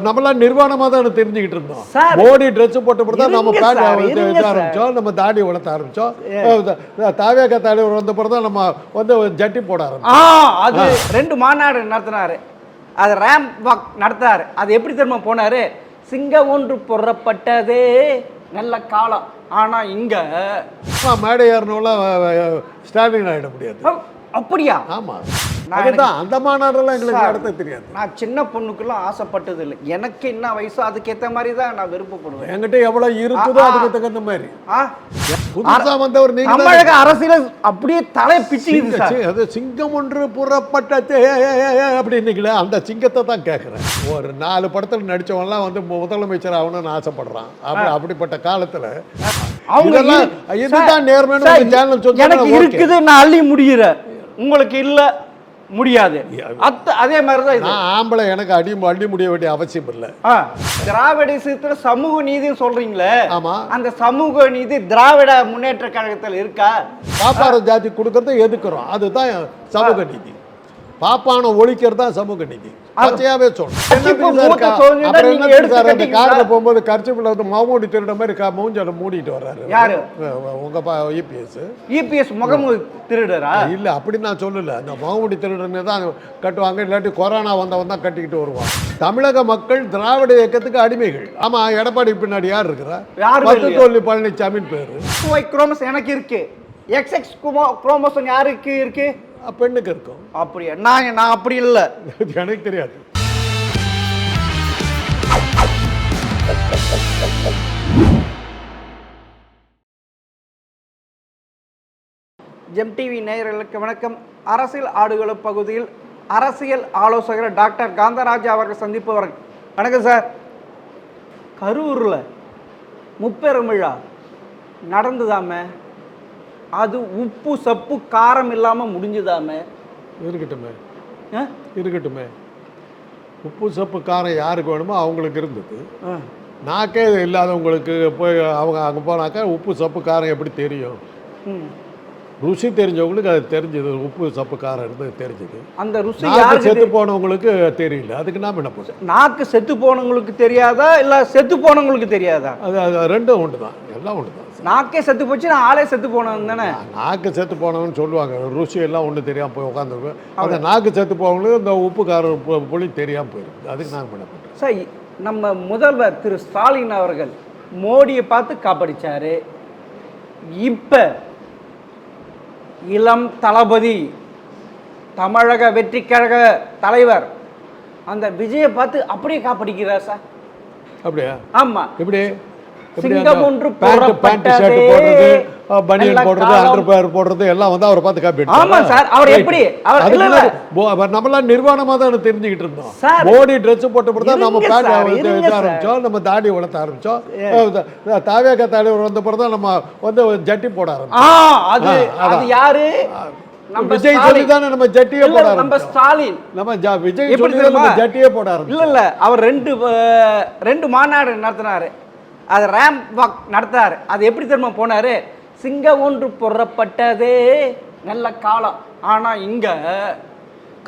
நம்மளாம் நிர்வாணமா தான் தெரிஞ்சுக்கிட்டு இருந்தோம். மோடி ட்ரெஸ் போட்டு தான் நம்ம பேண்ட் ஆரம்பிச்சோம், நம்ம தாடி வளர்த்த ஆரம்பிச்சோம். தாவேக தலைவர் வந்த பிறகு தான் நம்ம வந்து ஜட்டி போட ஆரம்பிச்சோம். அது 2 மாநாடு நடத்தினாரு, அது ரேம் வாக் நடத்தினாரு. அது எப்படி தெரியுமா போனாரு? சிங்கம் ஒன்று புறப்பட்டதே நல்ல காலம். ஆனா இங்க மேடை ஏறணும்ல ஸ்டாலின் ஆயிட முடியாது. அப்படியா? ஆமா, அதுதான் அந்த மாநாடெல்லாம் எங்களுக்கு நடத்த தெரியாது. நான் சின்ன பொண்ணுக்குலாம் ஆசைப்பட்டது இல்லை. எனக்கு என்ன வயசோ அதுக்கேற்ற மாதிரி தான் நான் விருப்பப்படுவேன். என்கிட்ட எவ்வளவு இருக்குதோ அதுக்கு தகுந்த மாதிரி. புதுசா வந்தவர் நீங்க. தமிழக அரசியல் அப்படியே தலை பிச்சுக்குது சார். அது சிங்கம் ஒன்று புறப்பட்டதே அப்படின்னீங்களே, அந்த சிங்கத்தை தான் கேட்குறேன். ஒரு 4 படத்தில் நடிச்சவன்லாம் வந்து முதலமைச்சர் ஆகணும்னு ஆசைப்படுறான். அப்படிப்பட்ட காலத்துல இதுதான் நேர்மையான சேனல் சொல்லி எனக்கு இருக்குது, நான் அள்ளி முடிகிறேன், உங்களுக்கு இல்ல முடியாது. அதே மாதிரிதான் இது. ஆம்பளை எனக்கு அள்ளி முடிய வேண்டிய அவசியம் இல்லை. திராவிட சமூக நீதி சொல்றீங்களே, ஆமா, அந்த சமூக நீதி திராவிட முன்னேற்ற கழகத்தில் இருக்கா? பாப்பார ஜாதி கொடுக்கறத எதுக்குறோம், அதுதான் சமூக நீதி. பாப்பான ஒழிக்கிறது தான் சமூக நீதி. பச்சையாவே போகும்போது கர்ச்சிப்பில் வந்து மாமூடி திருட மாதிரி மூஞ்சால மூடிட்டு வர்றாரு. யாரு? உங்க இபிஎஸ் முகமூடி திருடரா? இல்ல, அப்படி நான் சொல்லல. அந்த மாமூடி திருடன்னு தான் கட்டுவாங்க, இல்லாட்டி கொரோனா வந்தவன் தான் கட்டிக்கிட்டு வருவான். தமிழக மக்கள் திராவிட இயக்கத்துக்கு அடிமைகள். ஆமா, எடப்பாடி பின்னாடி யார் இருக்கிறா? பத்துத்தோல்வி பழனிசாமி பேரு. குரோமோசோம் எனக்கு இருக்கு. XX குரோமோசோம் யாருக்கு இருக்கு? பெண்ணுக்கு இருக்கும். அப்படியா? நான் அப்படி இல்லை, எனக்கு தெரியாது. ஜெம் டிவி நேயர்களுக்கு வணக்கம். அரசியல் ஆடுகளம் பகுதியில் அரசியல் ஆலோசகர் டாக்டர் காந்தராஜ் அவர்கள் சந்திப்பவர்கள். வணக்கம் சார். கரூரில் முப்பெரும் விழா நடந்துதாமே, அது உப்பு சப்பு காரம் இல்லாமல் முடிஞ்சுதாமே? இருக்கட்டுமே. உப்பு சப்பு காரம் யாருக்கு வேணுமோ அவங்களுக்கு இருந்தது. நாக்கே இல்லாதவங்களுக்கு போய் அவங்க அங்கே போனாக்கா உப்பு சப்பு காரம் எப்படி தெரியும்? ருசி தெரிஞ்சவங்களுக்கு அது தெரிஞ்சது, உப்பு சப்பு காரம் இருந்து தெரிஞ்சது. அந்த ருசி செத்து போனவங்களுக்கு தெரியல. அதுக்கு நாம என்ன பண்ணுவோம்? நாக்கு செத்து போனவங்களுக்கு தெரியாதா இல்லை செத்து போனவங்களுக்கு தெரியாதா? அது ரெண்டும் ஒன்று தான், எல்லாம் ஒன்று தான். நாக்கே செத்து போச்சு, நான் ஆளே செத்து போனவன் தானே. நாக்கு செத்து போனவன்னு சொல்லுவாங்க, ருசி எல்லாம் ஒன்று தெரியாமல் போய் உட்காந்துருக்கோம். அந்த நாக்கு செத்து போனவங்களுக்கு இந்த உப்பு காரம் புளி தெரியாமல் போயிருக்கு. அதுக்கு நான் என்ன பண்ணுறேன் சார்? நம்ம முதல்வர் திரு ஸ்டாலின் அவர்கள் மோடியை பார்த்து காப்படிச்சாரு. இப்போ இளம் தளபதி தமிழக வெற்றி கழக தலைவர் அந்த விஜயை பார்த்து அப்படியே காப்படிக்கிறார் சார். அப்படியா? ஆமா. எப்படி? சிங்கம் ஒன்று புறப்பட்டதே, பனியன் போடுறது, அண்டர்வேர் போடுறது எல்லாம் வந்து அவரை பார்த்து காப்பி. ஆமா சார். அவர் எப்படி? நம்மளாம் நிர்வாணமா தான் தெரிஞ்சுக்கிட்டு இருந்தோம். மோடி ட்ரெஸ் போட்டு தான் நம்ம பேண்ட் ஆரம்பிச்சோம், நம்ம தாடி வளர்த்த ஆரம்பிச்சோம். தாவேக தலைவர் வந்த பிறகு தான் நம்ம வந்து ஜட்டி போட ஆரம்பிச்சோம். அது யாரு? விஜய் சொல்லி தானே நம்ம ஜட்டியே போட ஆரம்பிச்சோம். நம்ம ஸ்டாலின், நம்ம விஜய் சொல்லி நம்ம ஜட்டியே போட ஆரம்பிச்சோம். இல்ல அவர் 2 மாநாடு நடத்தினாரு, அது ரேம் வாக் நடத்தினாரு. அது எப்படி தெரியுமா போனாரு? சிங்கம் ஒன்று புறப்பட்டதே நல்ல காலம். ஆனா இங்க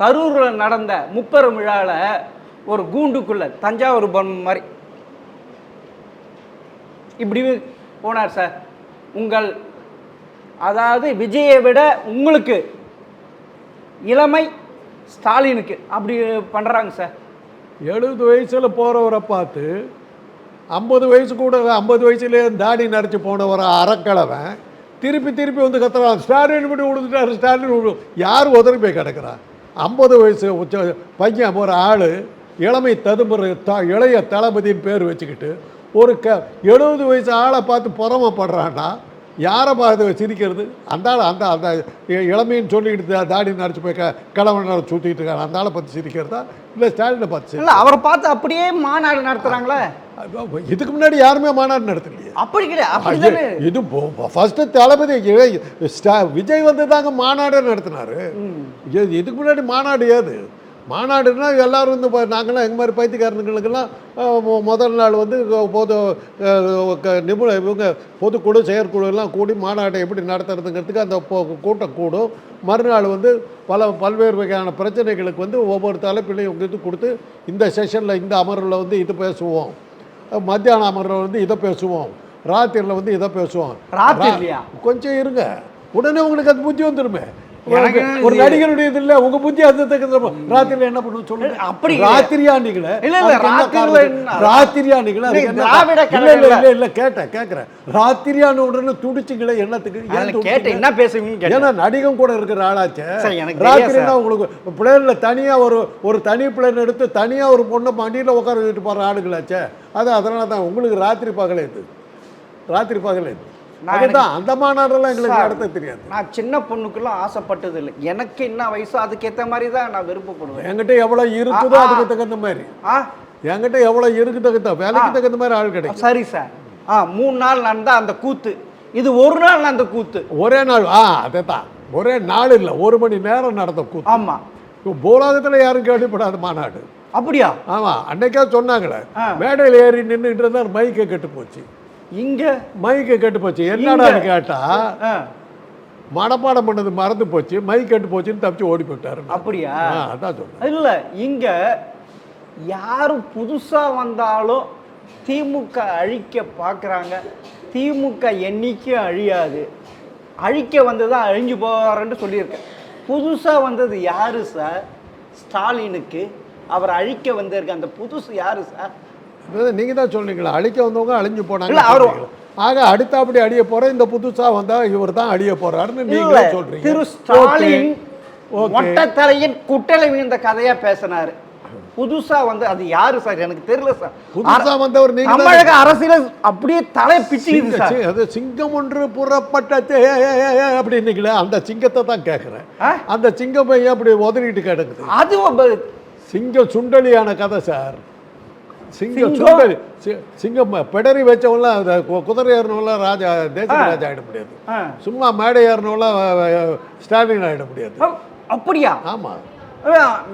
கரூரில் நடந்த முப்பெரும் விழாவில் ஒரு கூண்டுக்குள்ள தஞ்சாவூர் பொம்மை மாதிரி இப்படி போனார் சார். உங்கள் அதாவது விஜயை விட உங்களுக்கு இளமை ஸ்டாலினுக்கு அப்படி பண்ணுறாங்க சார். 70 வயசில் போகிறவரை பார்த்து 50 வயசு கூட 50 வயசுலேயே தாடி நரைச்சி போனவரை அறக்கலவன் திருப்பி வந்து கத்துறான், ஸ்டாலின் விட்டு விழுந்துட்டாரு, ஸ்டாலின் விடு. யார் உதறி போய் கிடக்கிறான்? 50 வயசு பையன் ஒரு ஆள் இளமை ததும்புற இளைய தளபதியின் பேர் வச்சுக்கிட்டு ஒரு 70 வயசு ஆளை பார்த்து பொறாமப்படுறான்னா யாரை பார்த்து சிரிக்கிறது? அந்த ஆள் அந்த அந்த இளமைன்னு சொல்லிக்கிட்டு தாடி நரைச்சி போய் கிழவனை சுற்றிக்கிட்டு இருக்காங்க, அந்த ஆளை பார்த்து சிரிக்கிறதா இல்லை ஸ்டாலினை பார்த்து? இல்லை, அவரை பார்த்து அப்படியே மாநாடு நடத்துகிறாங்களே. இதுக்கு முன்னாடி யாருமே மாநாடு நடத்தலையே. அப்படி கிடையாது. இது ஃபர்ஸ்ட் தளபதி விஜய் வந்து தாங்க மாநாடு நடத்தினாரு. இதுக்கு முன்னாடி மாநாடு ஏது? மாநாடுன்னா எல்லாரும் வந்து நாங்களாம் எங்கள் மாதிரி பைத்தியக்காரனுங்களுக்கெல்லாம் முதல் நாள் வந்து பொது இவங்க பொதுக்குழு செயற்குழு எல்லாம் கூடி மாநாட்டை எப்படி நடத்துறதுங்கிறதுக்கு அந்த கூட்டம் கூடும். மறுநாள் வந்து பல்வேறு வகையான பிரச்சனைகளுக்கு வந்து ஒவ்வொரு தலைப்பிலையும் இது கொடுத்து இந்த செஷனில் இந்த அமர்வில் வந்து இது பேசுவோம், மத்தியான அமர்வில் வந்து இதை பேசுவோம், ராத்திரியில் வந்து இதை பேசுவோம். ராத்திரியா கொஞ்சம் இருங்க, உடனே உங்களுக்கு அது புத்தி வந்துருமே. ஒரு நடிகருடைய இது இல்ல, உங்க புத்தி அது ராத்திரில என்ன பண்ணுவோம் சொல்லுங்க. அப்படி ராத்திரியா நீங்களே ராத்திரியா நீங்களே இல்ல கேக்குறேன். ராத்திரியான உடனே துடிச்சுங்களே என்னத்துக்கு கேட்ட என்ன பேசுவீங்க? ஏன்னா நடிகம் கூட இருக்கிற ஆளாச்சே. ராத்திரினா உங்களுக்கு பிளேன்ல தனியா ஒரு தனி பிளேன் எடுத்து தனியா ஒரு பொண்ணை மண்டியில உட்கார வச்சுட்டு போற ஆளுங்களாச்சே. அதனால தான் உங்களுக்கு ராத்திரி பகலே இது, ராத்திரி பகலே இது. அதுதான் அந்த மாநாடெல்லாம் எங்களுக்கு நடத்த தெரியாது. நான் சின்ன பொண்ணுக்குலாம் ஆசைப்பட்டது இல்லை. எனக்கு என்ன வயசோ அதுக்கேற்ற மாதிரி தான் நான் விருப்பப்படுவேன். என்கிட்ட எவ்வளோ இருக்குதோ அதுக்கு தகுந்த மாதிரி, என்கிட்ட எவ்வளோ இருக்கு தகுந்த வேலைக்கு தகுந்த மாதிரி ஆள் கிடைக்கும். சரி சார். 3 நாள் நடந்தா அந்த கூத்து, இது ஒரு நாள் நடந்த கூத்து. ஒரே நாள் அதே தான், ஒரே நாள் இல்லை, 1 மணி நேரம் நடந்த கூத்து. ஆமா, பூலோகத்தில் யாரும் கேள்விப்படாத மாநாடு. அப்படியா? ஆமா, அன்னைக்கா சொன்னாங்களே மேடையில் ஏறி நின்றுட்டு இருந்தா மைக்கை கெட்டு போச்சு. இங்க மைக்கு கெட்டு போச்சு. என்னடான்னு கேட்டா மனப்பாடம் பண்ணது மறந்து போச்சு, மைக் கெட்டு போச்சுன்னு தப்பிச்சு ஓடி போயிட்டாரு. அப்படியா? அதான் சொல்றேன். இல்ல, இங்க யாரும் புதுசா வந்தாலும் திமுக அழிக்க பாக்குறாங்க. திமுக என்னைக்கும் அழியாது, அழிக்க வந்ததான் அழிஞ்சு போவாருன்னு சொல்லியிருக்கேன். புதுசா வந்தது யாரு சார்? ஸ்டாலினுக்கு அவர் அழிக்க வந்திருக்க அந்த புதுசு யாரு சார்? நீங்க தான் சொல்றீங்களா, அழிக்க வந்தவங்க அழிஞ்சு போனாங்க. ஆக அடுத்தாப்படி அழிய போற இந்த புதுசா வந்தா இவர் தான் அழிய போறாருன்னு நீங்க சொல்றீங்க. திரு ஸ்டாலின் மொட்டத்தலையின் குட்டலை விழுந்த கதையா பேசினாரு. புதுசா வந்து அது யாரு சார்? எனக்கு தெரியல சார். புதுசா வந்தவர் நீங்க. தமிழக அரசியல் அப்படியே தலை பிச்சுக்குது சார். அது சிங்கம் ஒன்று புறப்பட்டதே அப்படின்னீங்களே, அந்த சிங்கத்தை தான் கேட்கிறேன். அந்த சிங்கம் அப்படி உதறிட்டு கிடக்குது. அது சிங்கம் சுண்டலியான கதை சார். சிங்கம் சுண்டலி, சிங்கம் பெடரி வச்சவங்களாம் குதிரை ஏறினவங்களாம் ராஜா, தேசிய ராஜா ஆகிட முடியாது. சும்மா மேடை ஏறினவங்களாம் ஸ்டாலின் ஆகிட முடியாது. அப்படியா? ஆமா,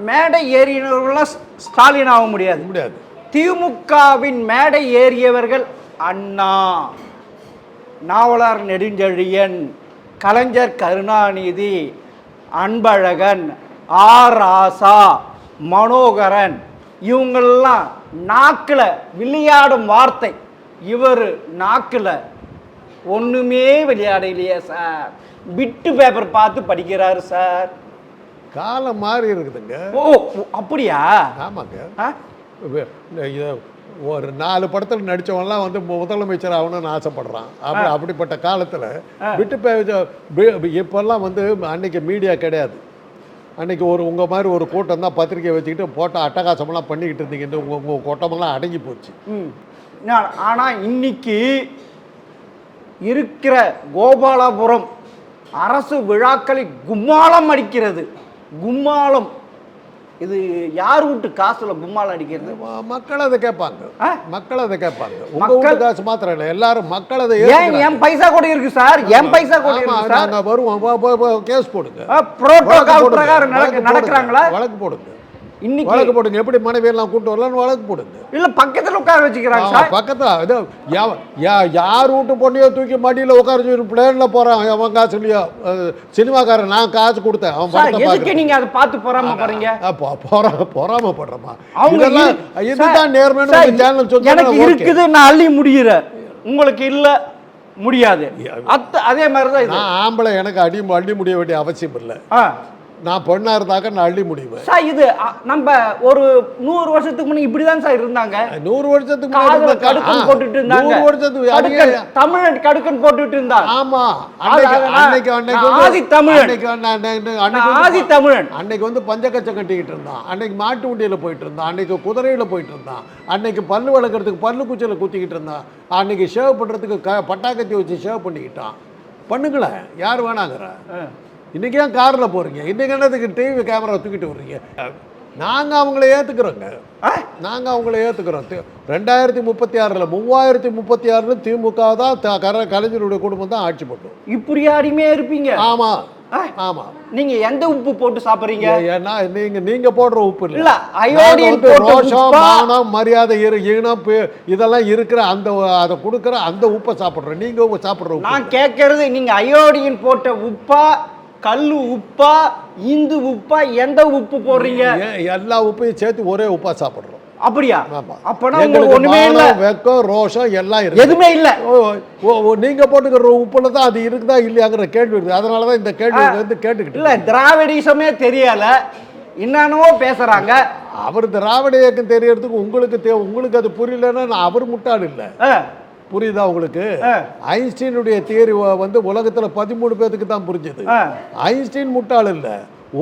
மேடை ஏறினவர்களாம் ஸ்டாலின் ஆக முடியாது. முடியாது. திமுகவின் மேடை ஏறியவர்கள் அண்ணா, நாவலர் நெடுஞ்செழியன், கலைஞர் கருணாநிதி, அன்பழகன், ஆர் ராசா, மனோகரன், இவங்கெல்லாம் நாக்கில் விளையாடும் வார்த்தை. இவர் நாக்கில் ஒன்றுமே விளையாடலையே சார். பிட்டு பேப்பர் பார்த்து படிக்கிறாரு சார். காலம் மாறி இருக்குதுங்க. ஓ அப்படியா? ஆமாங்க. ஒரு 4 படத்தில் நடித்தவங்கலாம் வந்து முதலமைச்சர் ஆகணும்னு ஆசைப்படுறான். அப்படிப்பட்ட காலத்தில் விட்டு இப்போல்லாம் வந்து அன்னைக்கு மீடியா கிடையாது. அன்றைக்கி உங்கள் மாதிரி ஒரு கூட்டம் தான் பத்திரிக்கை வச்சுக்கிட்டு போட்ட அட்டகாசமெல்லாம் பண்ணிக்கிட்டு இருந்தீங்க. உங்கள் கூட்டமெல்லாம் அடங்கி போச்சு. ஆனால் இன்னைக்கு இருக்கிற கோபாலபுரம் அரசு விழாக்களை கும்மாளம் அடிக்கிறது. கும்மாளம் இது யார் வீட்டு காசுல கும்மாளம் அடிக்கிறது? மக்கள் அதை கேட்பாங்க. மக்கள் அதை கேட்பாங்க. உங்க வீட்டு காசு மாத்திரம் இல்லை, எல்லாரும் மக்கள் அதை. என் பைசா கூட இருக்கு சார், என் பைசா கூட இருக்கு சார். நாங்க வருவோம், கேஸ் போடுங்க. புரோட்டோகால் பிரகாரம் நடக்கறாங்களா? வழக்கு போடுங்க. இன்னைக்கு வழக்கு போடுங்க. எப்படி மனைவி எல்லாம் கூட்டு வரலாம்னு வழக்கு போடுங்க. இல்ல பக்கத்துல உட்கார வச்சுக்கிறாங்க சார். பக்கத்துல யார் வீட்டு பொண்ணையோ தூக்கி மடியில உட்கார வச்சு பிளேன்ல போறான். அவன் காசு இல்லையா? சினிமாக்காரன் நான் காசு கொடுத்தேன். அவன் நீங்க அதை பார்த்து பொறாமப்படுறீங்க. பொறாமப்படுறமா? இதுதான் நேர்மையான சேனல் சொல்லி எனக்கு இருக்குது, நான் அள்ளி முடிகிற, உங்களுக்கு இல்ல முடியாது. அதே மாதிரிதான் நான் ஆம்பளை, எனக்கு அள்ளி முடிய வேண்டிய அவசியம் இல்லை. நான் பொண்ணா இருந்தாக்க நான் அள்ளி முடிவேன் சார். இது நம்ம ஒரு 100 வருஷத்துக்கு முன்னாடி இப்படிதான் சார் இருந்தாங்க. 100 வருஷத்துக்கு முன்னாடி கடுக்கன் போட்டுட்டு இருந்தாங்க. 100 வருஷத்துக்கு தமிழ் கடுக்கன் போட்டுட்டு இருந்தாங்க. ஆமா, ஆதி தமிழன், ஆதி தமிழன் அன்னைக்கு வந்து பஞ்சக்கச்சம் கட்டிக்கிட்டு இருந்தான். அன்னைக்கு மாட்டு வண்டியில போயிட்டு இருந்தான். அன்னைக்கு குதிரையில போயிட்டு இருந்தான். அன்னைக்கு பல்லு வளர்க்கறதுக்கு பல்லு குச்சியில குத்திக்கிட்டு இருந்தான். அன்னைக்கு ஷேவ் பண்றதுக்கு பட்டாக்கத்தி வச்சு ஷேவ் பண்ணிக்கிட்டான். பண்ணுங்களேன், யார் வேணாங்கிற. இன்றைக்கி ஏன் காரில் போகிறீங்க? இன்றைக்கி என்னதுக்கு டிவி கேமரா தூக்கிட்டு வர்றீங்க? நாங்கள் அவங்கள ஏற்றுக்கிறோங்க. நாங்கள் அவங்கள ஏற்றுக்கிறோம். 2036 3036 திமுக தான் கலைஞருடைய குடும்பம் தான் ஆட்சி பண்ணும். இப்படி யாருமே இருப்பீங்க? ஆமாம், ஆமா. நீங்க எந்த உப்பு போட்டு சாப்பிடுறீங்க? ஏன்னா நீங்க போடுற உப்பு இல்ல, அயோடின் போட்ட ரோஷம், மானம், மரியாதை, ஈனம் இதெல்லாம் இருக்கிற அந்த அதை கொடுக்குற அந்த உப்பை சாப்பிடுறோம். நீங்க சாப்பிடுற உப்பு. நான் கேட்கறது, நீங்க அயோடின் போட்ட உப்பா, கல்லு உப்பா, இந்து உப்பா, எந்த உப்பு போடுறீங்க? எல்லா உப்பையும் சேர்த்து ஒரே உப்பா சாப்பிடுறோம். அப்படியா? ஆமா. அப்பனா உங்களுக்கு ஒண்ணுமே இல்ல. வெக்கம், ரோஷம் எல்லாம் இருக்கு. எதுமே இல்ல. நீங்க போட்டுக்கிற உப்புல தான் அது இருக்குதா இல்லையாங்கிற கேள்வி இருக்கு. அதனால தான் இந்த கேள்வி வந்து கேட்டுக்கிட்டு. இல்ல, திராவிடிசமே தெரியல, என்னன்னோ பேசுறாங்க. அவர் திராவிட இயக்கம் தெரியறதுக்கு உங்களுக்கு அது புரியலன்னா அவர் முட்டாள் இல்ல. புரியுதா உங்களுக்கு? ஐன்ஸ்டீனுடைய தியரி வந்து உலகத்துல 13 பேருக்கு தான் புரிஞ்சது. ஐன்ஸ்டீன் முட்டாள் இல்ல,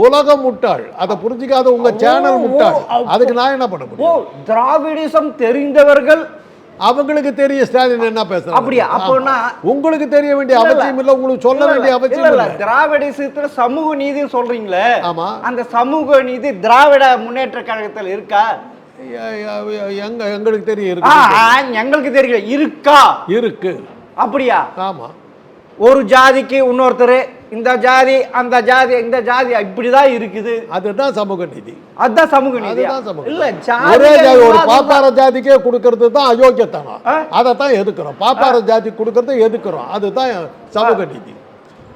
உலகம் முட்டாள். அதை புரிஞ்சுக்காத உங்க சேனல் முட்டாள். அதுக்கு நான் என்ன பண்ண முடியும்? திராவிடிசம் தெரிந்தவர்கள் அவங்களுக்கு தெரிய ஸ்டாலின் என்ன பேசுறாங்க. அப்படியா? அப்போனா உங்களுக்கு தெரிய வேண்டிய அவசியம் இல்ல, உங்களுக்கு சொல்ல வேண்டிய அவசியம் இல்ல. திராவிடிசத்துல சமூக நீதி சொல்றீங்களே, ஆமா, அந்த சமூக நீதி திராவிட முன்னேற்ற கழகத்தில் இருக்கா? எங்களுக்கு தெரியும் இருக்கு. எங்களுக்கு தெரியல, இருக்கா? இருக்கு. அப்படியா? ஆமா. ஒரு ஜாதிக்கு இன்னொருத்தர், இந்த ஜாதி அந்த ஜாதி இந்த ஜாதி இப்படிதான் இருக்குது. அதுதான் சமூக நீதி. அதுதான் சமூக நீதி. இல்ல, ஒரே ஜாதி ஒரு பாப்பார ஜாதிக்கே கொடுக்கறது தான் அயோக்கியத்தனம். அதைத்தான் எதுக்குறோம். பாப்பார ஜாதி கொடுக்கறத எதுக்குறோம். அதுதான் சமூக நீதி.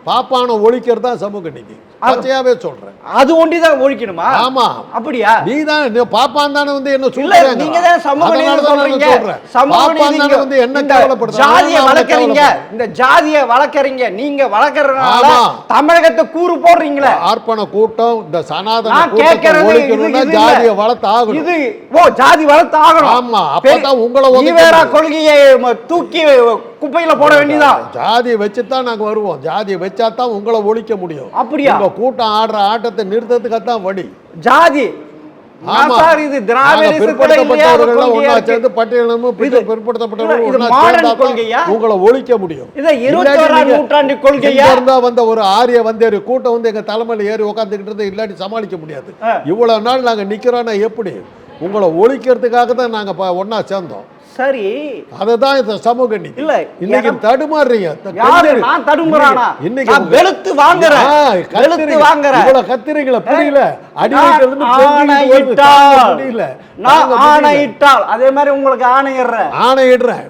பாப்பான ஒழிக்கிறது தான் சமூக நீதி. பச்சையாவே சொல்றேன். அது ஒண்டிதான் ஒழிக்கணுமா? ஆமா. அப்படியா? நீதான் பாப்பான் தானே வந்து என்ன சொல்றீங்க? நீங்க தான் சமூக நீதி சொல்றீங்க. சமூக நீதி வந்து என்ன கேவலப்படுது? ஜாதியை வளர்க்கறீங்க, இந்த ஜாதியை வளர்க்கறீங்க. நீங்க வளர்க்கறதுனால தமிழகத்தை கூறு போடுறீங்களே. ஆர்ப்பண கூட்டம், இந்த சனாதன கூட்டத்தை ஒழிக்கணும்னா ஜாதியை வளர்த்து ஆகணும். இது ஜாதி வளர்த்து ஆகணும். ஆமா. அப்பதான் உங்களை ஈவேரா கொள்கையை தூக்கி குப்பையில போட வேண்டியதான். ஜாதியை வச்சுதான் நாங்க வருவோம். ஜாதியை வச்சாதான் உங்களை ஒழிக்க முடியும். அப்படியா? கூட்டம் ஆடுற ஆட்டத்தை நிறுத்தத்துக்கு தான் வழி ஜாதி. இது பிற்படுத்தப்பட்டவர்கள் ஒன்னா சேர்ந்து பட்டியலமும் பிற்படுத்தப்பட்டவர்கள் உங்களை ஒழிக்க முடியும். இருந்தா வந்த ஒரு ஆரிய வந்தேறி கூட்டம் வந்து எங்க தலைமையில ஏறி உட்காந்துக்கிட்டு இல்லாட்டி சமாளிக்க முடியாது. இவ்வளவு நாள் நாங்க நிக்கிறோம்னா எப்படி? உங்களை ஒழிக்கிறதுக்காக தான் நாங்க ஒன்னா சேர்ந்தோம். சரி, அதுதான் இந்த சமூக நீதி. இல்ல, இன்னைக்கு தடுமாறுறீங்க. நான் தடுமாறேனா? இன்னைக்கு வெளுத்து வாங்குறேன், வெளுத்து வாங்குறேன். இவ்வளவு கத்திரீங்களா? புரியல. அடிமையில இருந்து புரியல. நான் ஆணையிட்டால் அதே மாதிரி உங்களுக்கு ஆணையிடுறேன். ஆணையிடுறேன்.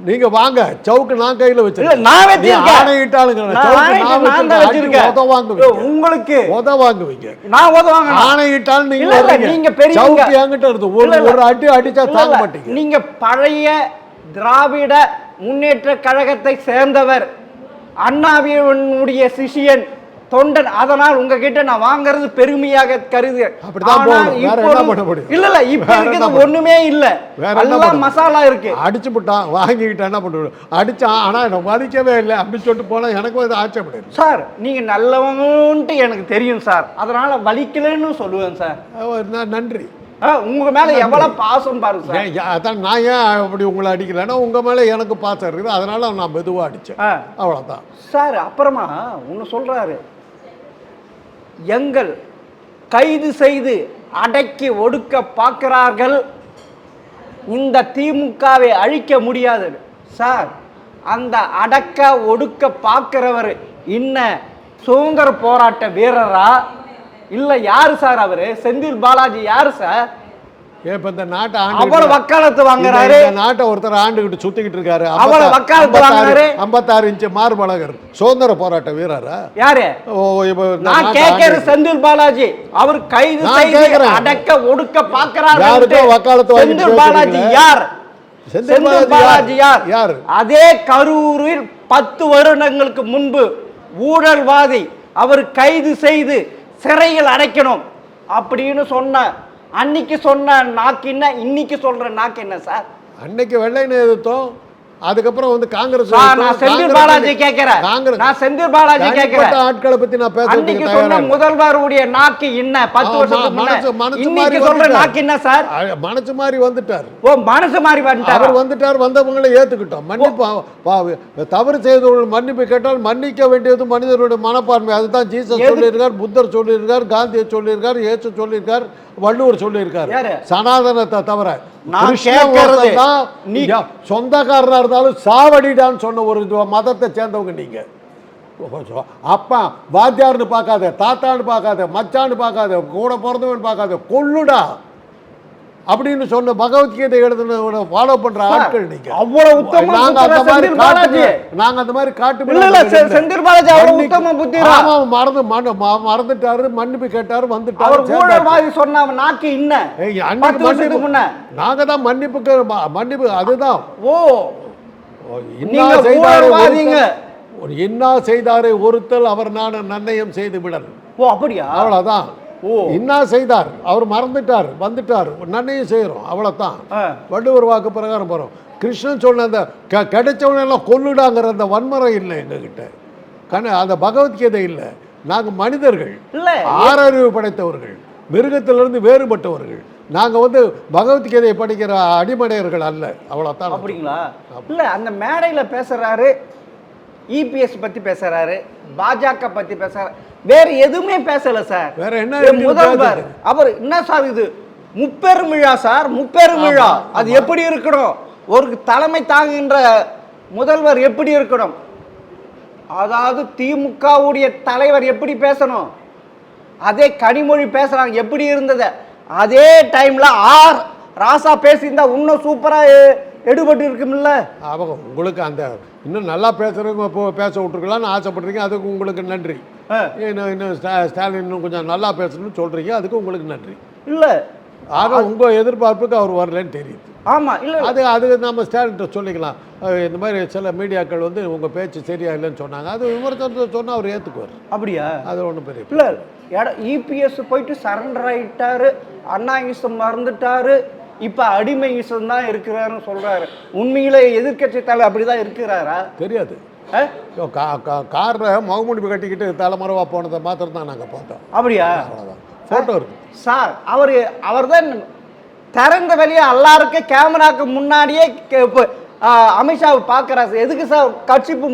நீங்க வாங்க, சவுக்கு நான் கையில வச்சிருக்கேன். நான் வச்சிருக்கேன். ஆணையிட்டாளுங்க. உங்களுக்கு உதவாங்குவீங்க. நான் உதவாங்க. ஆணையிட்டால் நீங்க பெரிய சவுக்கு என்கிட்ட இருந்து ஒரு அடி அடிச்சா தாங்க மாட்டீங்க. நீங்க பழைய திராவிட முன்னேற்ற கழகத்தை சேர்ந்தவர், அண்ணாவினுடைய சிஷியன், தொண்டன். அதனால் உங்ககிட்ட நான் வாங்குறது பெருமையாக கருது. இல்ல இல்ல, இப்ப இருக்கிறது ஒண்ணுமே இல்ல, எல்லாம் மசாலா இருக்கு. அடிச்சு விட்டான், வாங்கிக்கிட்டா என்ன பண்ணுவோம்? அடிச்சான், ஆனா எனக்கு மதிக்கவே இல்லை அப்படி சொல்லிட்டு போனா எனக்கும் அது ஆச்சரியம். சார், நீங்க நல்லவன்ட்டு எனக்கு தெரியும் சார், அதனால வலிக்கலன்னு சொல்லுவேன் சார். நன்றி. உங்க மேல எவ்வளவு பாசம் பாருங்க சார். அதான் நான் ஏன் அப்படி உங்களை அடிக்கலன்னா உங்க மேல எனக்கு பாசம் இருக்குது, அதனால நான் மெதுவா அடிச்சேன், அவ்வளவுதான் சார். அப்புறமா ஒன்னு சொல்றாரு, எங்கள் கைது செய்து அடக்கி ஒடுக்க பார்க்கிறார்கள், இந்த திமுகவை அழிக்க முடியாது. சார், அந்த அடக்க ஒடுக்க பார்க்கிறவர் இன்ன சுதந்திர போராட்ட வீரரா இல்ல யாரு சார்? அவரு செந்தில் பாலாஜி யாரு சார்? இப்ப இந்த நாட்டை அவ்வளவு வக்காலத்து வாங்குறாரு. நாட்டை ஒருத்தர் ஆண்டுகிட்டு சுத்திக்கிட்டு இருக்காரு. அவ்வளவு வக்காலத்து வாங்குறாரு. 56 இன்ச் மார்பழகர் சுதந்திர போராட்ட வீரரா யாரு? நான் கேட்கிறேன், செந்தில் பாலாஜி அவர் கைது செய்து அடக்க ஒடுக்க பார்க்கிறாரு. யாருக்கு வக்காலத்து? செந்தில் பாலாஜி யார்? செந்தில் பாலாஜி யார்? அதே கரூரில் 10 வருடங்களுக்கு முன்பு ஊழல்வாதி, அவர் கைது செய்து சிறையில் அடைக்கணும் அப்படின்னு சொன்ன அன்னைக்கு சொன்ன நாக்கு என்ன, இன்னைக்கு சொல்ற நாக்கு என்ன சார்? அன்னைக்கு வெள்ளையனை எதிர்த்தோம், அதுக்கப்புறம் வந்து காங்கிரஸ். நான் செந்தில் பாலாஜி கேட்கிறேன், நான் செந்தில் பாலாஜி கேட்கிறேன். ஆட்களை பத்தி நான் பேசுறேன். அன்னைக்கு சொன்ன முதல்வருடைய நாக்கு என்ன 10 வருஷத்துக்கு முன்ன, இன்னைக்கு சொல்ற நாக்கு என்ன சார்? மனசு மாதிரி வந்துட்டார். ஓ, மனசு மாதிரி வந்துட்டார். அவர் வந்துட்டார், வந்தவங்களை ஏத்துக்கிட்டோம். மன்னிப்பு, தவறு செய்தவர்கள் மன்னிப்பு கேட்டால் மன்னிக்க வேண்டியது மனிதனுடைய மனப்பான்மை. அதுதான் ஜீசஸ் சொல்லியிருக்கார், புத்தர் சொல்லியிருக்கார், காந்தியை சொல்லியிருக்கார், இயேசு சொல்லியிருக்கார், வள்ளுவர் சொல்லியிருக்காரு. சனாதனத்தை தவிர சொந்தக்காரனா இருந்தாலும் சாவடிடான்னு சொன்ன ஒரு மதத்தை சேர்ந்தவங்க நீங்க. அப்பா வாத்தியார்னு பார்க்காத, தாத்தான்னு பார்க்காத, மச்சான்னு பார்க்காத, கூட பிறந்தவன் பார்க்காத, கொல்லுடா அப்படின்னு சொன்ன பகவத்கீதை எழுதுன ஃபாலோ பண்ற ஆட்கள் நீங்க. அவ்வளவு உத்தம நாங்க அந்த மாதிரி காட்டு, நாங்க அந்த மாதிரி காட்டு செந்தில் பாலாஜி அவ்வளவு உத்தம புத்தி. ஆமா, மறந்துட்டாரு, மன்னிப்பு கேட்டாரு, வந்துட்டாரு. அவர் ஊழல்வாதி சொன்ன நாக்கு இன்ன நாங்க தான் மன்னிப்பு அதுதான். ஓ, என்ன செய்தாரே ஒருத்தல் அவர் நன்னயம் செய்து விடல். ஓ, அப்படியா? அவ்வளவுதான். என்ன செய்தார், அவர் மறந்துட்டார், வந்துட்டார், நன்னையும் செய்யறோம், அவ்வளவுதான். வள்ளுவர் வாக்கு பிரகாரம் போறோம். கிருஷ்ணன் சொன்ன அந்த கிடைச்சவனெல்லாம் கொல்லுடாங்கிற அந்த வன்முறை இல்லை எங்ககிட்ட. அந்த பகவத்கீதை இல்லை. நாங்க மனிதர்கள், ஆறறிவு படைத்தவர்கள், மிருகத்திலிருந்து வேறுபட்டவர்கள். நாங்க பகவத்கீதையை படிக்கிற அடிமடையர்கள் அல்ல, அவ்வளவுதான். அப்படிங்களா? இல்ல, அந்த மேடையில பேசுறாரு, இபிஎஸ் பத்தி பேசுறாரு, பாஜக பத்தி பேசுறாரு, வேற எதுவுமே பேசல சார். வேற என்ன முதல்வர் அவர் என்ன சார், இது முப்பெரும் விழா சார், முப்பெரும் விழா. அது எப்படி இருக்கணும்? ஒரு தலைமை தாங்குகின்ற முதல்வர் எப்படி இருக்கணும்? அதாவது திமுகவுடைய தலைவர் எப்படி பேசணும், அதே கனிமொழி பேசுறாங்க எப்படி இருந்தது, அதே டைம்ல ராசா பேசியிருந்தா இன்னும் சூப்பரா எடுபட்டு இருக்கும்ல. அவங்க உங்களுக்கு அந்த இன்னும் நல்லா பேசுறவங்க பேச விட்டுருக்கலாம்னு ஆசைப்படுறீங்க, அதுக்கு உங்களுக்கு நன்றி. இன்னும் ஸ்டாலின் இன்னும் கொஞ்சம் நல்லா பேசணும்னு சொல்றீங்க, அதுக்கு உங்களுக்கு நன்றி. இல்லை, ஆக உங்க எதிர்பார்ப்புக்கு அவர் வரலன்னு தெரியுது. ஆமா, இல்லை, அது நம்ம ஸ்டாலின் சொல்லிக்கலாம். இந்த மாதிரி சில மீடியாக்கள் உங்க பேச்சு சரியா இல்லைன்னு சொன்னாங்க, அது விமர்சனத்தை சொன்னா அவர் ஏத்துக்குவார். அப்படியா? அது ஒன்றும் பெரிய இல்லை. இபிஎஸ் போயிட்டு சரண்டர் ஆயிட்டாரு, அண்ணா ஈசம் மறந்துட்டாரு, இப்ப அடிமை ஈசம் தான் இருக்கிறாருன்னு சொல்றாரு. உண்மையிலே எதிர்கட்சி தலைவர் அப்படிதான் இருக்கிறாரா தெரியாது. கார்ல முகமுடிப்பு கட்டிக்கிட்டு தலைமறைவா போனதை மாத்திரம் தான் நாங்க பார்த்தோம். அப்படியா? போட்டோ இருக்கு சார். அவர் தான் திறந்த வெளியே எல்லாருக்கும் கேமராக்கு முன்னாடியே அமித்ஷா பாக்குறாரு. எதுக்கு சார் கட்சிப்பு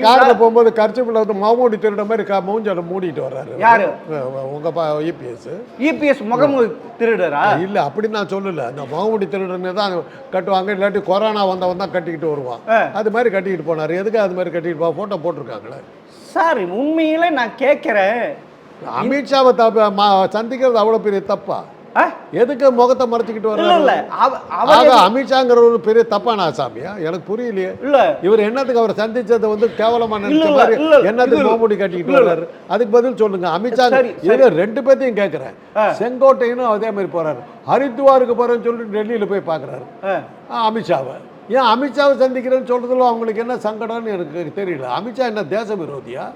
கார்ல போகும்போது கட்சிப்புல மகமூடி திருட மாதிரி மூஞ்சால மூடிட்டு வர்றாரு. யாரு? உங்க இபிஎஸ் முகம் திருடரா? இல்ல, அப்படி நான் சொல்லல. அந்த மகமூடி திருடன்னு தான் கட்டுவாங்க, இல்லாட்டி கொரோனா வந்தவன் தான் கட்டிக்கிட்டு வருவான். அது மாதிரி கட்டிக்கிட்டு போனாரு. எதுக்கு அது மாதிரி கட்டிட்டு போ? போட்டோ போட்டிருக்காங்களே சார். உண்மையில நான் கேட்கிறேன், அமித்ஷாவை சந்திக்கிறது அவ்வளவு பெரிய தப்பா? எதுக்கு முகத்தை மறைச்சிக்கிட்டு வர்றாரு? அமித்ஷாங்கிற ஒரு பெரிய தப்பான ஆசாமியா? எனக்கு புரியலையே. இவர் என்னத்துக்கு அவர் சந்திச்சதை கேவலமான என்னத்துக்கு மோமுடி கட்டிக்கிட்டு வர்றாரு? அதுக்கு பதில் சொல்லுங்க. அமித்ஷா ரெண்டு பேர்த்தையும் கேட்கிறேன். செங்கோட்டையனும் அதே மாதிரி போறாரு, ஹரித்வாருக்கு போறேன்னு சொல்லிட்டு டெல்லியில போய் பாக்குறாரு அமித்ஷாவை. ஏன் அமித்ஷாவை சந்திக்கிறேன்னு சொல்றதுல அவங்களுக்கு என்ன சங்கடம்னு எனக்கு தெரியல. அமித்ஷா என்ன தேச விரோதியா?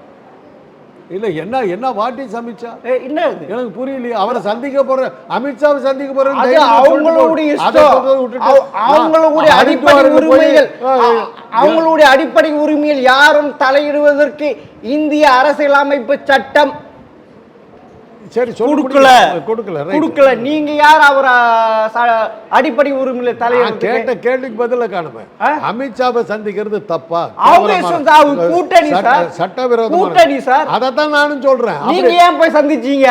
இல்ல, என்ன வாட் இஸ் அமித்ஷா? என்ன எனக்கு புரியலையே. அவரை சந்திக்க போற, அமித்ஷாவை சந்திக்க போற, அவங்களுடைய அடிப்படை உரிமையில் யாரும் தலையிடுவதற்கு இந்திய அரசியலமைப்பு சட்டம் சரி கொடுக்கல. நீங்க யார் அவர் அடிப்படை உரிமையில தலையிட? கேட்ட கேள்விக்கு பதில காணுமே. அமித்ஷாவை சந்திக்கிறது தப்பா? கூட்டணி சார், சட்டவிரோதமான கூட்டணி சார். அதத்தான் நானும் சொல்றேன். நீங்க ஏன் போய் சந்திச்சீங்க?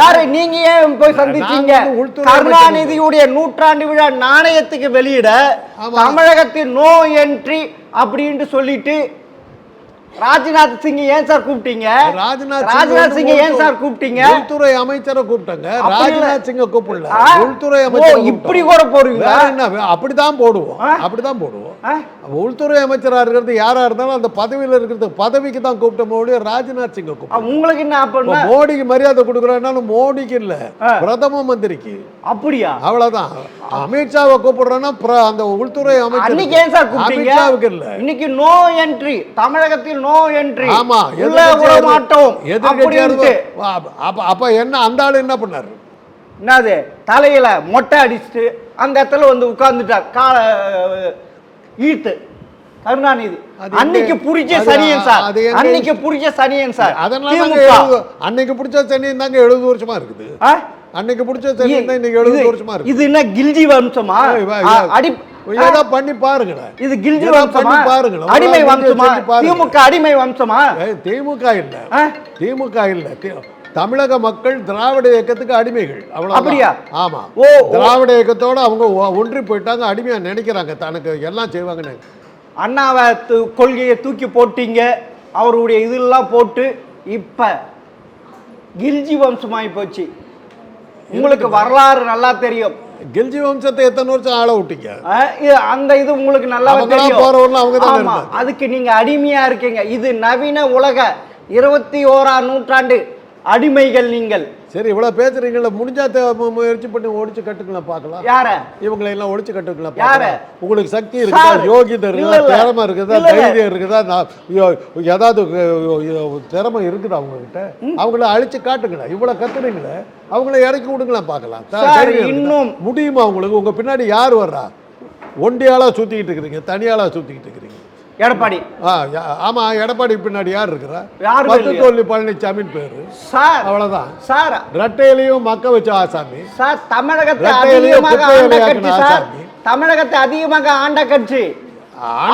யாரு நீங்க ஏன் போய் சந்திச்சீங்க? கருணாநிதியுடைய நூற்றாண்டு விழா நாணயத்துக்கு வெளியிட தமிழகத்தில் நோ என்ட்ரி அப்படின்ட்டு சொல்லிட்டு ராஜ்நாத் சிங் ஏன் சார் கூப்பிட்டீங்க? ராஜ்நாத் சிங் ஏன் சார் கூப்பிட்டீங்க? உள்துறை அமைச்சரை கூப்பிட்டாங்க, ராஜ்நாத் சிங்க கூப்பிடல. உள்துறை அமைச்சர் இப்படி கூட போடுவீங்க? அப்படிதான் போடுவோம். உள்துறை அமைச்சரா இருக்கிறது யாரா இருந்தாலும் அந்த பதவியில இருக்கிறது பதவிக்கு தான் கூப்பிட்ட மோடி. ராஜ்நாத் சிங்க கூப்பிட்டோம். உங்களுக்கு என்ன? மோடிக்கு மரியாதை கொடுக்குறோம், மோடிக்கு இல்ல, பிரதம மந்திரிக்கு. அப்படியா? அவ்வளவுதான். அமித்ஷாவை கூப்பிடுறோம்னா அந்த உள்துறை அமைச்சர் ஏன் சார் கூப்பிட்டீங்க? அமித்ஷாவுக்கு இல்ல. இன்னைக்கு நோ என்ட்ரி, தமிழகத்தில் நோ என்ட்ரி. ஆமா, மாட்டோம். அப்ப என்ன அந்த ஆளு என்ன பண்ணாரு? என்னது, தலையில மொட்டை அடிச்சுட்டு அந்த இடத்துல உட்கார்ந்துட்டார். கால ஈட்டு கருணாநிதி அன்னைக்கு புடிச்ச சனியன் சார், அன்னைக்கு புடிச்ச சனியன் சார். அதனால அன்னைக்கு புடிச்ச சனியன் தாங்க 70 வருஷமா இருக்குது. அன்னைக்கு புடிச்ச சனியன் தான் இன்னைக்கு 70 வருஷமா இருக்கு. இது என்ன கில்ஜி வம்சமா? ஏதோ பண்ணி பாருங்களேன். இது கில்ஜி வம்சமா? பாருங்களேன். அடிமை வம்சமா? திமுக அடிமை வம்சமா? திமுக இல்ல. தமிழக மக்கள் திராவிட இயக்கத்துக்கு அடிமைகள். அப்படியா? ஆமா. திராவிட இயக்கத்தோட அவங்க ஒன்றி போயிட்டாங்க, அடிமையா நினைக்கிறாங்க, தனக்கு எல்லாம் செய்வாங்கன்னு. அண்ணாவை கொள்கையை தூக்கி போட்டீங்க, அவருடைய இதெல்லாம் போட்டு இப்போ கில்ஜி வம்சமாகி போச்சு. உங்களுக்கு வரலாறு நல்லா தெரியும். கில்ஜி வம்சத்தை எத்தனை வருஷம் ஆள விட்டீங்க? அந்த இது உங்களுக்கு நல்லா தெரியும். அதுக்கு நீங்க அடிமையா இருக்கீங்க. இது நவீன உலக 21ஆம் நூற்றாண்டு அடிமைகள் நீங்கள். சரி, இவ்வளவு பேசுறீங்களா? முடிஞ்சா முயற்சி பண்ணி ஒழிச்சு கட்டுக்கலாம் பார்க்கலாம். யார இவங்களை எல்லாம் ஒழிச்சு கட்டுக்கலாம். யார உங்களுக்கு சக்தி இருக்குதா, யோகிதை இருக்குதா, திறமை இருக்குதா, தைரியம் இருக்குதா, ஏதாவது திறமை இருக்குதா அவங்க கிட்ட? அவங்கள அழிச்சு காட்டுங்களா? இவ்வளவு கத்துறீங்களே, அவங்கள இறக்கி விடுங்களா பார்க்கலாம். இன்னும் முடியுமா உங்களுக்கு? உங்க பின்னாடி யார் வர்றா? ஒண்டியாளா சுத்திக்கிட்டு இருக்கிறீங்க, தனியாளா சுத்திக்கிட்டு இருக்கிறீங்க. எடப்பாடி. ஆமா, எடப்பாடி பின்னாடி யார் இருக்கிறா? தோல்வி பழனிசாமின்னு பேரு. அவ்வளவுதான் சார். ரெட்டையிலையும் மக்க வச்ச ஆசாமி சார். தமிழகத்தை அதிகமாக ஆண்ட கட்சி சார். தமிழகத்தை அதிகமாக ஆண்ட கட்சி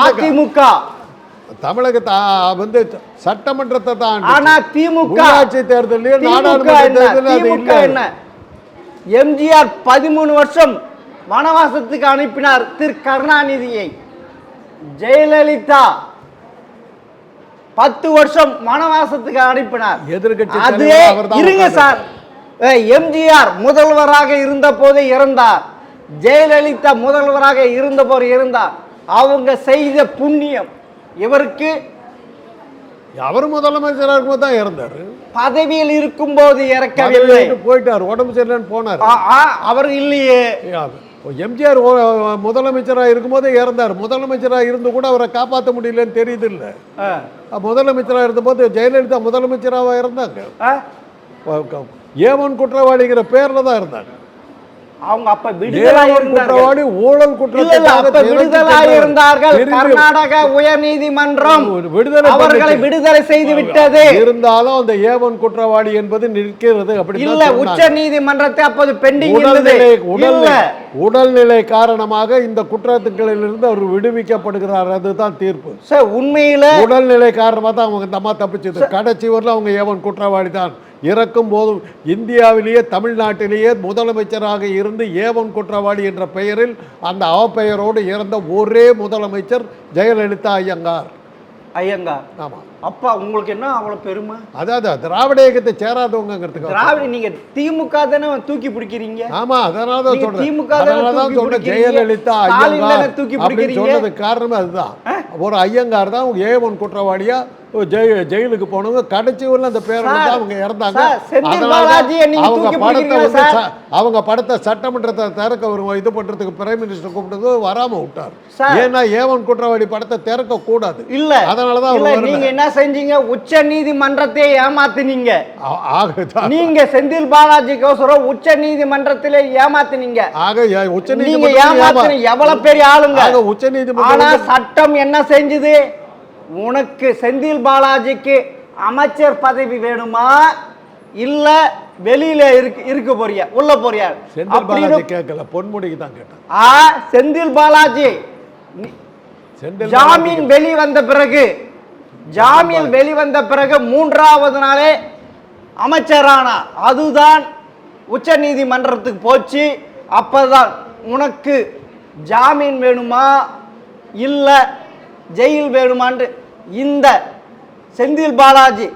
அதிமுக. தமிழகத்தை வந்து சட்டமன்றத்தை தான். ஆனா திமுக உள்ளாட்சி தேர்தலையும் நாடாளுமன்ற தேர்தலும் என்ன? எம்ஜிஆர் 13 வருஷம் வனவாசத்துக்கு அனுப்பினார் திரு கருணாநிதியை. ஜெயலலிதா 10 வருஷம் வனவாசத்துக்கு அனுப்பினார். எதிர்கட்சி இருங்க சார். எம்ஜிஆர் முதல்வராக இருந்த போது இறந்தார், ஜெயலலிதா முதல்வராக இருந்த போது இருந்தார். அவங்க செய்த புண்ணியம் இவருக்கு. அவர் முதலமைச்சராக இருக்கும்போது தான் இறந்தார். பதவியில் இருக்கும் போது இறக்கவில்லை, போயிட்டார். உடம்பு சரியில்லைன்னு போனார். அவர் இல்லையே. எம்ஜிஆர் முதலமைச்சராக இருக்கும்போதே இறந்தார். முதலமைச்சராக இருந்து கூட அவரை காப்பாற்ற முடியலன்னு தெரியுது இல்லை? முதலமைச்சராக இருந்தபோது ஜெயலலிதா முதலமைச்சராக இருந்தாங்க. ஏவன் குற்றவாளிங்கிற பேர்ல தான் இருந்தாங்க. அவங்க அப்ப குற்றவாளி, ஊழல் குற்றவாளி இருந்தார்கள். கர்நாடக உயர்நீதிமன்றம் அவர்களை விடுதலை செய்து விட்டது. இருந்தாலும் அந்த ஏவன் குற்றவாளி என்பது நிற்கிறது. அப்படி இல்ல, உச்ச நீதிமன்றத்தை அப்போது பெண்டிங் உடல்நிலை காரணமாக இந்த குற்றத்துக்களிலிருந்து அவர் விடுவிக்கப்படுகிறார். அதுதான் தீர்ப்பு. உண்மையில உடல்நிலை காரணமாக தான் அவங்க அம்மா தப்பிச்சது. கடைசி வரல அவங்க ஏவன் குற்றவாளி தான். இறக்கும் போதும் இந்தியாவிலேயே தமிழ்நாட்டிலேயே முதலமைச்சராக இருந்து ஏவன் குற்றவாளி என்ற பெயரில் அந்த அவப்பெயரோடு இறந்த ஒரே முதலமைச்சர் ஜெயலலிதா ஐயங்கார். ஆமா. அப்பா உங்களுக்கு என்ன அவ்வளவு பெருமை? அதாவது திராவிட இயக்கத்தை சேராதவங்கிறதுக்கு. திராவிட நீங்க திமுக தானே தூக்கி பிடிக்கிறீங்க. ஆமா, அதனால தான் சொல்றேன். திமுக தான் சொல்றேன். ஜெயலலிதா ஐயங்கார் தூக்கி பிடிக்கிறீங்க சொன்னதுக்கு காரணம் அதுதான். ஒரு ஐயங்கார் தான் ஏவன் குற்றவாளியா ஜெயிலுக்கு போனவங்க. கடைசி வரல அந்த பேரை அவங்க இறந்தாங்க. அவங்க படத்தை சட்டமன்றத்தை திறக்க ஒரு இது பண்றதுக்கு பிரைம் மினிஸ்டர் கூப்பிட்டது வராம விட்டார். ஏன்னா ஏவன் குற்றவாளி படத்தை திறக்க கூடாது இல்ல. அதனாலதான் நீங்க என்ன செஞ்சீங்க? உச்ச நீதிமன்றத்தை ஏமாத்தினீங்க. நீங்க செந்தில் பாலாஜிக்கோசரம் உச்ச நீதிமன்றத்திலே ஏமாத்தினீங்க. உச்ச நீதிமன்றம் எவ்வளவு பெரிய ஆளுங்க. உச்ச நீதிமன்றம் சட்டம் என்ன செஞ்சது? உனக்கு செந்தில் பாலாஜிக்கு அமைச்சர் பதவி வேணுமா, இல்ல வெளியில இருக்க போறியா, உள்ள போறியா? செந்தில் பாலாஜி கேட்கல, பொன்முடிக்கு தான் கேட்டான். செந்தில் பாலாஜி ஜாமீன் வெளிவந்த பிறகு 3வது நாளே அமைச்சரானா. அதுதான் உச்ச நீதிமன்றத்துக்கு போச்சு. அப்பதான் உனக்கு ஜாமீன் வேணுமா இல்ல ஜெயில் வேணுமான்னு இந்த செந்தில் பாலாஜி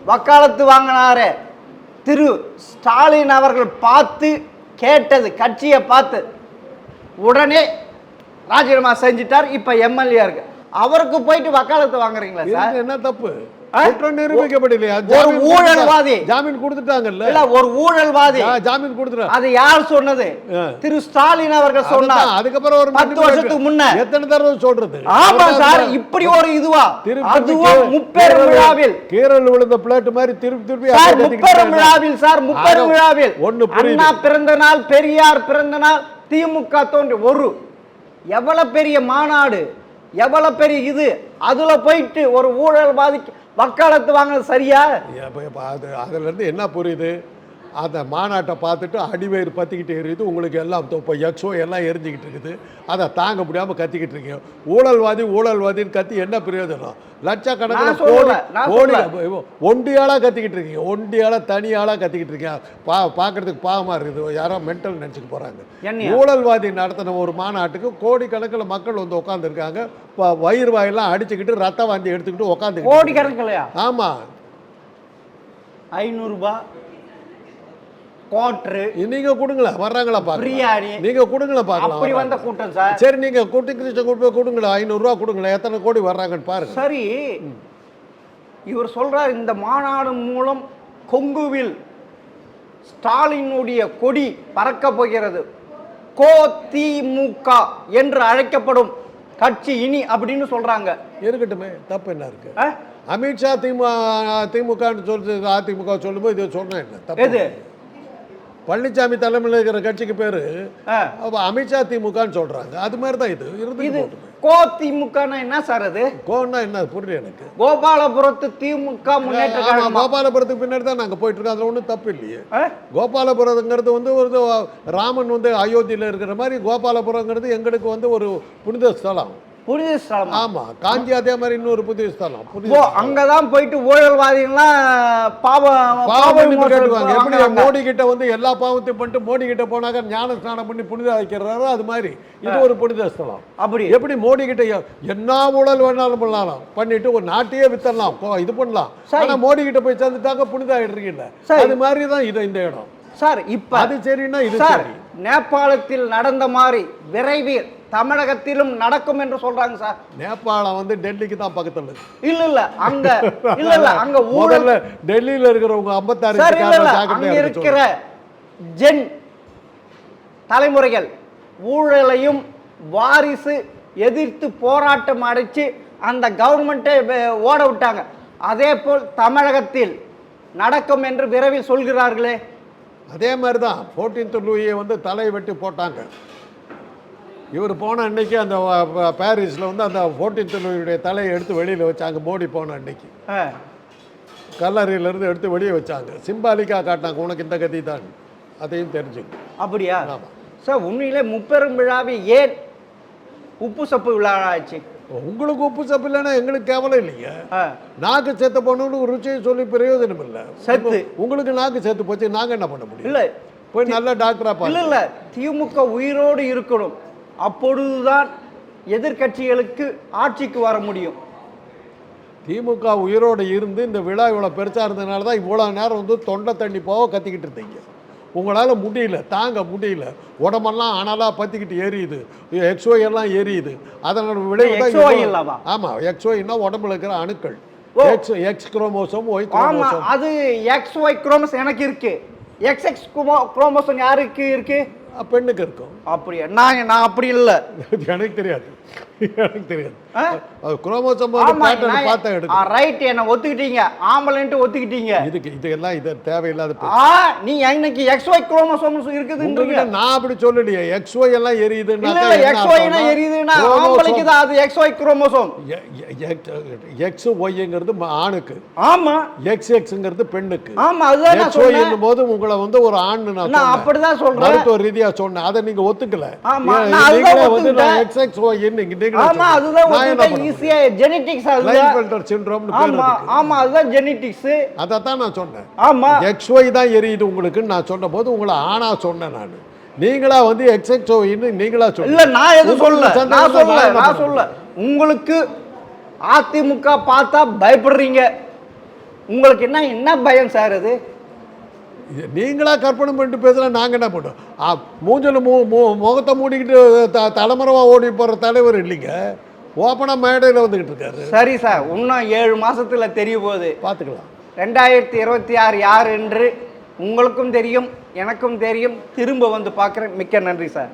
வக்காலத்து வாங்கினாரே திரு ஸ்டாலின் அவர்கள் பார்த்து கேட்டது, கட்சியை பார்த்து உடனே ராஜினாமா செஞ்சிட்டார். இப்ப எம்எல்ஏ இருக்கு. அவருக்கு போயிட்டு வக்காலத்து வாங்குறீங்களா சார்? என்ன தப்பு? குற்றம் நிரூபிக்கப்படலையா? ஒரு ஊழல்வாதி ஜாமீன் கொடுத்துட்டாங்கல்ல. இல்ல, ஒரு ஊழல்வாதி ஜாமீன் கொடுத்துட்டாங்க. அது யார் சொன்னது? திரு ஸ்டாலின் அவர்கள் சொன்னார். அதுக்கப்புறம் ஒரு 10 வருஷத்துக்கு முன்ன எத்தனை தடவை சொல்றது? ஆமா சார், இப்படி ஒரு இதுவா? அதுவும் முப்பெரும் விழாவில் கீரல் விழுந்த பிளேட் மாதிரி திருப்பி சார் முப்பெரும் விழாவில் சார் முப்பெரும் விழாவில் அண்ணா பிறந்த நாள், பெரியார் பிறந்த நாள், திமுக தோன்றி ஒரு எவ்வளவு பெரிய மாநாடு, எவ்வளவு பெரிய இது, அதுல போயிட்டு ஒரு ஊழல்வாதிக்கு வக்காலத்து வாங்கினது சரியா? அதுல இருந்து என்ன புரியுது? அந்த மாநாட்டை பார்த்துட்டு அடிவயிறு பற்றிக்கிட்டு எரியுது, உங்களுக்கு எல்லாம் இப்போ எக்ஸோ எல்லாம் எரிஞ்சிக்கிட்டு இருக்குது, அதை தாங்க முடியாமல் கத்திக்கிட்டு இருக்கீங்க. ஊழல்வாதின்னு கத்தி என்ன பிரயோஜனம்? லட்சக்கணக்கில் கோடி ஒண்டியாளாக கத்திக்கிட்டு இருக்கீங்க, ஒண்டியாளாக தனியாளாக கத்திக்கிட்டு இருக்கீங்க. பார்க்குறதுக்கு பாவமாக இருக்குது, யாரோ மென்டல் நினச்சிக்க போகிறாங்க. ஊழல்வாதி நடத்தின ஒரு மாநாட்டுக்கு கோடிக்கணக்கில் மக்கள் வந்து உட்காந்துருக்காங்க, வயிறு வாயெல்லாம் அடிச்சுக்கிட்டு ரத்த வாந்தி எடுத்துக்கிட்டு உட்காந்து. கோடிக்கணக்கில்லையா? ஆமாம், 500 ரூபாய் குவார்டர் நீங்க கொடுங்களேன், வர்றாங்களா பாருங்க, பிரியாணி நீங்க கொடுங்களேன் பார்க்கலாம். அப்படி வந்த கூட்டம் சார். சரி, நீங்க கொடுங்களேன், 500 ரூபா கொடுங்களேன், எத்தனை கோடி வர்றாங்கன்னு பாருங்க. சரி, இவர் சொல்றார் இந்த மாநாடு மூலம் கொங்குவில் ஸ்டாலினுடைய கொடி பறக்க போகிறது, கோதிமுக என்று அழைக்கப்படும் கட்சி இனி அப்படின்னு சொல்றாங்க. இருக்கட்டுமே, தப்பு என்ன இருக்கு? அமித்ஷா திமுகன்னு சொல்லி அதிமுக சொல்லும்போது இது சொன்னா என்ன தப்பு? பழனிசாமி தலைமையில் இருக்கிற கட்சிக்கு பேரு அமித்ஷா திமுகன்னு சொல்றாங்க, அது மாதிரி தான் இது இருந்து. கோதிமுகனா என்ன சார்? அது கோன்னா என்ன புரியல எனக்கு. கோபாலபுரத்து திமுக முன்னேற்ற கழகம். கோபாலபுரத்துக்கு பின்னாடி தான் நாங்கள் போயிட்டு இருக்கோம், அதில் ஒன்றும் தப்பு இல்லையே. கோபாலபுரங்கிறது வந்து ஒரு ராமன் வந்து அயோத்தியில் இருக்கிற மாதிரி கோபாலபுரங்கிறது எங்களுக்கு வந்து ஒரு புனித ஸ்தலம். புனித ஸ்தலம். ஆமா, காஞ்சி அதே மாதிரி இன்னொரு புதிய ஸ்தலம். அங்கதான் போயிட்டு ஊழல்வாதிகள்லாம் பாவம் கேட்டுவாங்க. எப்படி மோடி கிட்ட வந்து எல்லா பாவத்தையும் பண்ணிட்டு மோடி கிட்ட போனாக்க ஞான ஸ்நானம் பண்ணி புனித வைக்கிறாரோ அது மாதிரி இது ஒரு புனித ஸ்தலம். அப்படி எப்படி மோடி கிட்ட என்ன ஊழல் வேணாலும் பண்ணலாம், பண்ணிட்டு ஒரு நாட்டையே வித்தரலாம், இது பண்ணலாம். ஆனா மோடி கிட்ட போய் சேர்ந்துட்டாக்க புனித ஆயிடுறீங்கல்ல, அது மாதிரி தான் இது இந்த இடம் சார். இப்ப அது சரின்னா இது சரி. நேபாளத்தில் நடந்த மாதிரி விரைவில் தமிழகத்திலும் நடக்கும் என்று சொல்றாங்க சார். நேபாளம் வந்து டெல்லிக்கு தான் பக்கத்துல. இல்ல அங்க இல்ல அங்க ஊழல் டெல்லியில இருக்கிறவங்க 56 அங்க இருக்கிற ஜென் தலைமுறைகள் ஊழலையும் வாரிசு எதிர்த்து போராட்டம் அடைச்சு அந்த கவர்மெண்ட்டை ஓட விட்டாங்க. அதே போல் தமிழகத்தில் நடக்கும் என்று விரைவில் சொல்கிறார்களே. அதே மாதிரி தான் 14th லூயியை வந்து தலை வெட்டி போட்டாங்க. இவர் போன அன்னைக்கு அந்த பாரிஸில் வந்து அந்த 14th லூயியுடைய தலையை எடுத்து வெளியில் வச்சாங்க. மோடி போன அன்னைக்கு கல்லறையிலேருந்து எடுத்து வெளியே வச்சாங்க, சிம்பாலிக்காக காட்டினாங்க, உனக்கு இந்த கதி தான், அதையும் தெரிஞ்சுங்க. அப்படியா? ஆமாம் சார். உண்மையிலே முப்பெரும் விழாவை ஏன் உப்பு சப்பு விழா ஆச்சு? உங்களுக்கு உப்பு சப்பு இல்லைன்னா எங்களுக்கு கேவலம் இல்லைங்க. நாக்கு செத்து போனோம்னு ருச்சியை சொல்லி பிரயோஜனம் இல்லை. செத்து உங்களுக்கு நாக்கு செத்து போச்சு, நாங்கள் என்ன பண்ண முடியும்? இல்லை, போய் நல்ல டாக்டரா பாருங்க. இல்லை திமுக உயிரோடு இருக்கணும், அப்பொழுதுதான் எதிர்கட்சிகளுக்கு ஆட்சிக்கு வர முடியும். திமுக உயிரோடு இருந்து இந்த விழா இவ்வளோ பெருசாக இருந்ததுனால தான் இவ்வளோ நேரம் வந்து தொண்டை தண்ணி போக கத்திக்கிட்டு இருந்தீங்க. உங்களால் முடியல, தாங்க முடியல, உடம்பெல்லாம் அனலாக பற்றிக்கிட்டு எரியுது, எக்ஸ்ஒய் எல்லாம் எரியுது. அதனோட விளைவு தான். ஆமாம், எக்ஸ்ஒய்னா உடம்புல இருக்கிற அணுக்கள். X chromosome, Y chromosome. அது எக்ஸ்ஒய் குரோமோசோம் எனக்கு இருக்கு. எக்ஸ்எக்ஸ் குரோமோசோம் யாருக்கு இருக்கு? பெண்ணுக்கு இருக்கும். அப்படியா? நான் அப்படி இல்லை, எனக்கு தெரியாது, எனக்கு தெரியாது. குரோமோசோம் பார்த்தா எடுக்கும். ரைட், என்ன ஒத்துக்கிட்டீங்க, ஆம்பளைன்ட்டு ஒத்துக்கிட்டீங்க. இதெல்லாம் இது தேவையில்லாத. நீ இன்னைக்கு எக்ஸ்ஒய் குரோமோசோம் இருக்குதுன்றீங்க. நான் அப்படி சொல்லலையே. எக்ஸ்ஒய் எல்லாம் எரியுதுன்னா எக்ஸ்ஒய்னா எரியுதுன்னா ஆம்பளைக்கு தான் அது எக்ஸ்ஒய் குரோமோசோம். எக்ஸ் ஒய்ங்கிறது ஆணுக்கு. ஆமா. எக்ஸ்எக்ஸ்ங்கிறது பெண்ணுக்கு. ஆமா, அதுதான் நான் சொல்றேன். போது உங்களை வந்து ஒரு ஆண் நான் அப்படிதான் சொல்றேன், மருத்துவ ரீதியா சொன்னேன். அதை நீங்க ஒத்துக்கல. ஆமா, நீங்களே வந்து எக்ஸ்எக்ஸ் ஒய் நீங்க. ஆமா, அதுதான் ஈஸியா ஜெனடிக்ஸ். அதுதான் சிண்ட்ரோம். ஆமா, அதுதான் ஜெனடிக்ஸ். அதத்தான் நான் சொன்னேன். ஆமா, எக்ஸ்ஒய் தான் எரியுது உங்களுக்கு நான் சொன்ன போது உங்களை ஆணா சொன்னேன் நான். நீங்களா வந்து எக்ஸ்எக்ஸ்ஒய்ன்னு நீங்களா சொல்ல. இல்ல, நான் எதுவும் சொல்ல, நான் சொல்ல. உங்களுக்கு அதிமுக பார்த்தா பயப்படுறீங்க. உங்களுக்கு என்ன பயம் சார்? அது நீங்களா கற்பனை பண்ணிட்டு பேசல, நாங்கள் என்ன பண்ணோம்? மூஞ்சல் முகத்தை மூடிக்கிட்டு தலைமுறைவா ஓடி போகிற தலைவர் இல்லைங்க, ஓப்பனாக மேடையில் வந்துக்கிட்டு இருக்காரு. சரி சார், இன்னும் 7 மாசத்துல தெரிய போகுது, பார்த்துக்கலாம். 2026 யார் என்று உங்களுக்கும் தெரியும், எனக்கும் தெரியும். திரும்ப வந்து பார்க்குறேன். மிக்க நன்றி சார்.